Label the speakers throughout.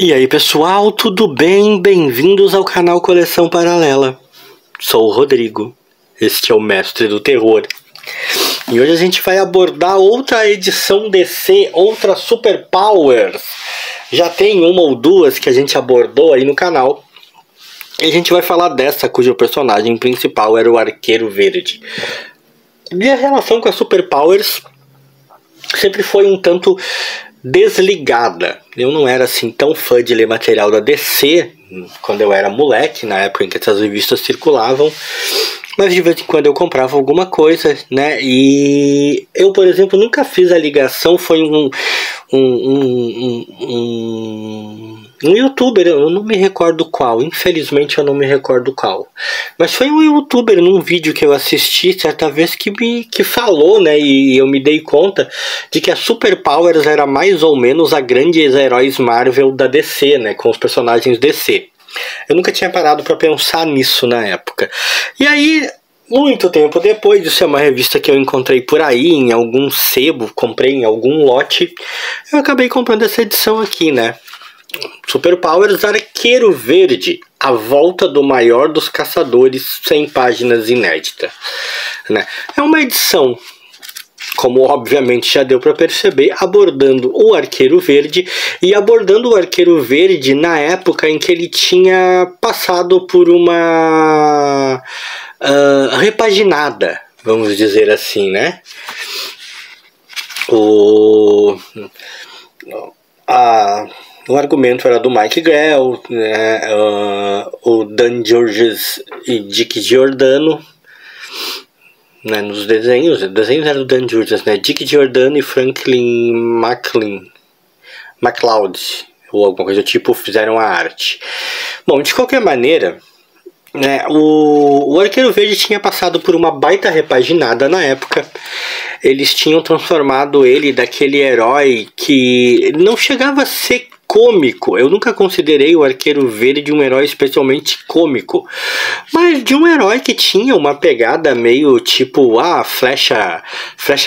Speaker 1: E aí pessoal, tudo bem? Bem-vindos ao canal Coleção Paralela. Sou o Rodrigo, este é o Mestre do Terror. E hoje a gente vai abordar outra edição DC, outra Super Powers. Já tem uma ou duas que a gente abordou aí no canal. E a gente vai falar dessa, cujo personagem principal era o Arqueiro Verde. E a relação com a Super Powers sempre foi um tanto desligada. Eu não era assim tão fã de ler material da DC quando eu era moleque, na época em que essas revistas circulavam, mas de vez em quando eu comprava alguma coisa, né? E eu, por exemplo, nunca fiz a ligação. Foi um youtuber, eu não me recordo qual, infelizmente eu não me recordo qual, mas foi um youtuber num vídeo que eu assisti certa vez que falou, né, e eu me dei conta de que a Super Powers era mais ou menos a grandes heróis Marvel da DC, né, com os personagens DC. Eu nunca tinha parado para pensar nisso na época. E aí, muito tempo depois, isso é uma revista que eu encontrei por aí, em algum sebo, comprei em algum lote, eu acabei comprando essa edição aqui, né? Super Powers Arqueiro Verde, a volta do maior dos caçadores, 100 páginas inédita, né? É uma edição, como obviamente já deu para perceber, abordando o Arqueiro Verde, e abordando o Arqueiro Verde na época em que ele tinha passado por uma repaginada, vamos dizer assim, né? O argumento era do Mike Grell, né, o Dan Jurgens e Dick Giordano, né, nos desenhos eram do Dan Jurgens, né, Dick Giordano e Franklin MacLeod, ou alguma coisa do tipo, fizeram a arte. Bom, de qualquer maneira, né, o Arqueiro Verde tinha passado por uma baita repaginada na época. Eles tinham transformado ele daquele herói que não chegava a ser cômico. Eu nunca considerei o Arqueiro Verde um herói especialmente cômico, mas de um herói que tinha uma pegada meio tipo, flecha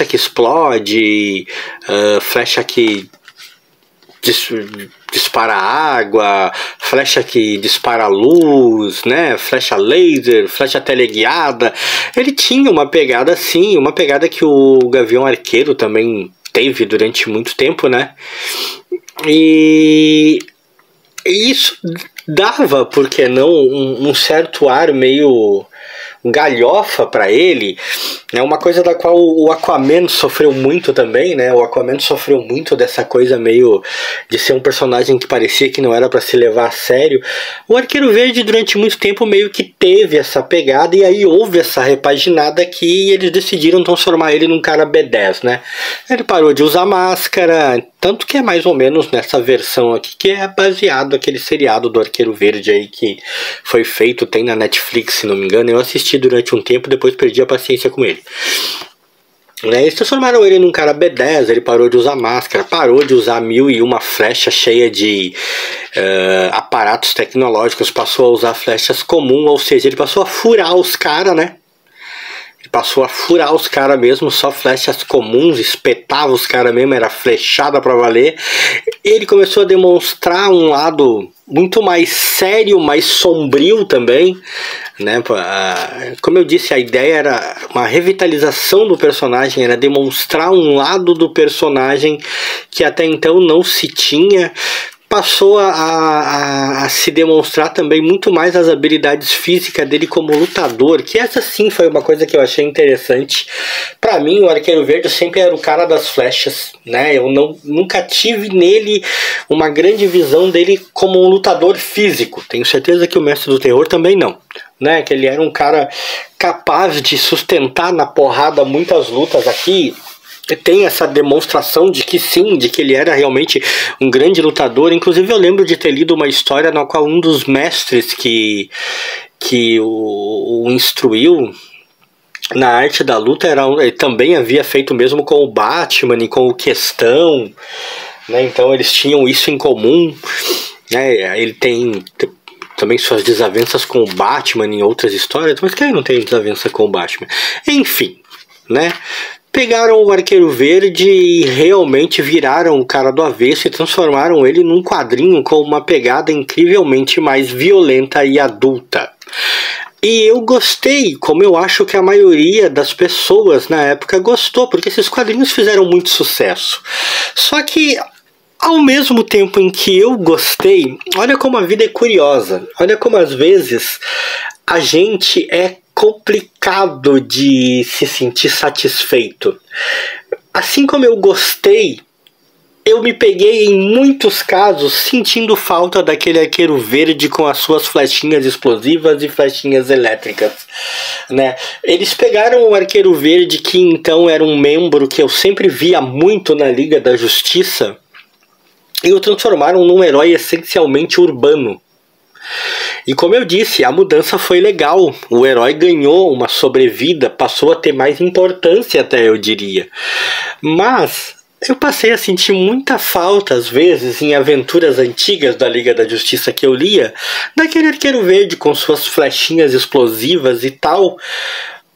Speaker 1: que explode, flecha que dispara água, flecha que dispara luz, né? Flecha laser, flecha teleguiada. Ele tinha uma pegada assim, uma pegada que o Gavião Arqueiro também teve durante muito tempo, né? E isso dava, por que não, um certo ar meio galhofa para ele, é uma coisa da qual o Aquaman sofreu muito também, né? O Aquaman sofreu muito dessa coisa meio de ser um personagem que parecia que não era para se levar a sério. O Arqueiro Verde durante muito tempo meio que teve essa pegada, e aí houve essa repaginada que eles decidiram transformar ele num cara B10, né? Ele parou de usar máscara, tanto que é mais ou menos nessa versão aqui, que é baseado aquele seriado do Arqueiro Verde aí que foi feito, tem na Netflix, se não me engano. Eu assisti durante um tempo, depois perdi a paciência com ele. Eles transformaram ele num cara B10, ele parou de usar máscara, parou de usar 1001 flecha cheia de aparatos tecnológicos, passou a usar flechas comuns, ou seja, ele passou a furar os caras, né? Passou a furar os caras mesmo, só flechas comuns, espetava os caras mesmo, era flechada pra valer. Ele começou a demonstrar um lado muito mais sério, mais sombrio também, né? Como eu disse, a ideia era uma revitalização do personagem, era demonstrar um lado do personagem que até então não se tinha. Passou a se demonstrar também muito mais as habilidades físicas dele como lutador, que essa sim foi uma coisa que eu achei interessante. Para mim, o Arqueiro Verde sempre era o cara das flechas, né? Eu nunca tive nele uma grande visão dele como um lutador físico. Tenho certeza que o Mestre do Terror também não, né? Que ele era um cara capaz de sustentar na porrada muitas lutas. Aqui tem essa demonstração de que sim, de que ele era realmente um grande lutador. Inclusive eu lembro de ter lido uma história na qual um dos mestres que o instruiu na arte da luta ele também havia feito mesmo com o Batman e com o Questão, né? Então eles tinham isso em comum, né? Ele tem também suas desavenças com o Batman em outras histórias, mas quem não tem desavença com o Batman? Enfim, né? pegaram o Arqueiro Verde e realmente viraram o cara do avesso e transformaram ele num quadrinho com uma pegada incrivelmente mais violenta e adulta. E eu gostei, como eu acho que a maioria das pessoas na época gostou, porque esses quadrinhos fizeram muito sucesso. Só que, ao mesmo tempo em que eu gostei, olha como a vida é curiosa, olha como às vezes a gente é complicado de se sentir satisfeito. Assim como eu gostei, eu me peguei em muitos casos sentindo falta daquele Arqueiro Verde com as suas flechinhas explosivas e flechinhas elétricas, né? Eles pegaram o Arqueiro Verde, que então era um membro que eu sempre via muito na Liga da Justiça, e o transformaram num herói essencialmente urbano. E como eu disse, a mudança foi legal. O herói ganhou uma sobrevida, passou a ter mais importância até, eu diria. Mas eu passei a sentir muita falta, às vezes, em aventuras antigas da Liga da Justiça que eu lia, daquele Arqueiro Verde com suas flechinhas explosivas e tal,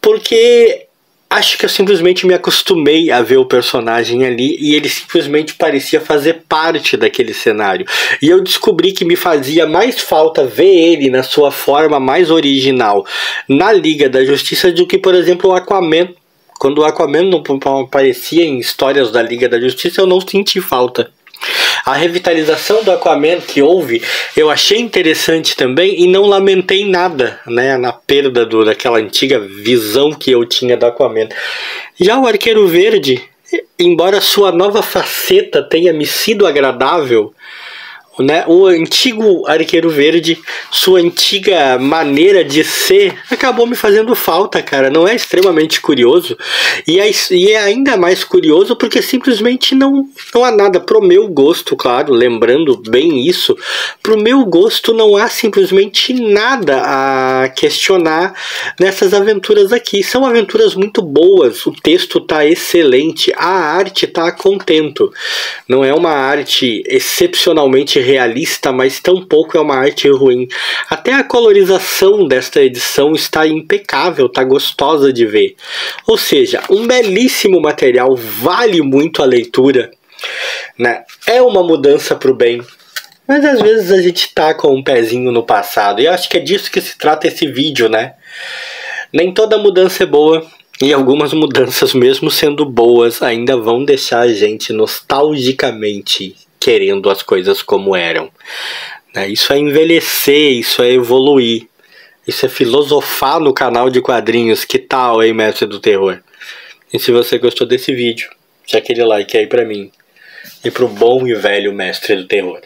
Speaker 1: porque acho que eu simplesmente me acostumei a ver o personagem ali e ele simplesmente parecia fazer parte daquele cenário. E eu descobri que me fazia mais falta ver ele na sua forma mais original na Liga da Justiça do que, por exemplo, o Aquaman. Quando o Aquaman não aparecia em histórias da Liga da Justiça, eu não senti falta. A revitalização do Aquaman que houve, eu achei interessante também e não lamentei nada, né, na perda daquela antiga visão que eu tinha do Aquaman. Já o Arqueiro Verde, embora sua nova faceta tenha me sido agradável, né, o antigo Arqueiro Verde, sua antiga maneira de ser, acabou me fazendo falta, cara. Não é extremamente curioso? E é ainda mais curioso porque simplesmente não há nada, pro meu gosto, claro, lembrando bem isso, pro meu gosto não há simplesmente nada a questionar nessas aventuras aqui. São aventuras muito boas, o texto tá excelente, a arte tá a contento. Não é uma arte excepcionalmente realista, mas tampouco é uma arte ruim. Até a colorização desta edição está impecável, está gostosa de ver. Ou seja, um belíssimo material, vale muito a leitura, né? É uma mudança para o bem, mas às vezes a gente tá com um pezinho no passado, e acho que é disso que se trata esse vídeo, né? Nem toda mudança é boa, e algumas mudanças, mesmo sendo boas, ainda vão deixar a gente nostalgicamente querendo as coisas como eram. Isso é envelhecer, isso é evoluir, isso é filosofar no canal de quadrinhos. Que tal, hein, Mestre do Terror? E se você gostou desse vídeo, deixa aquele like aí pra mim e pro bom e velho Mestre do Terror.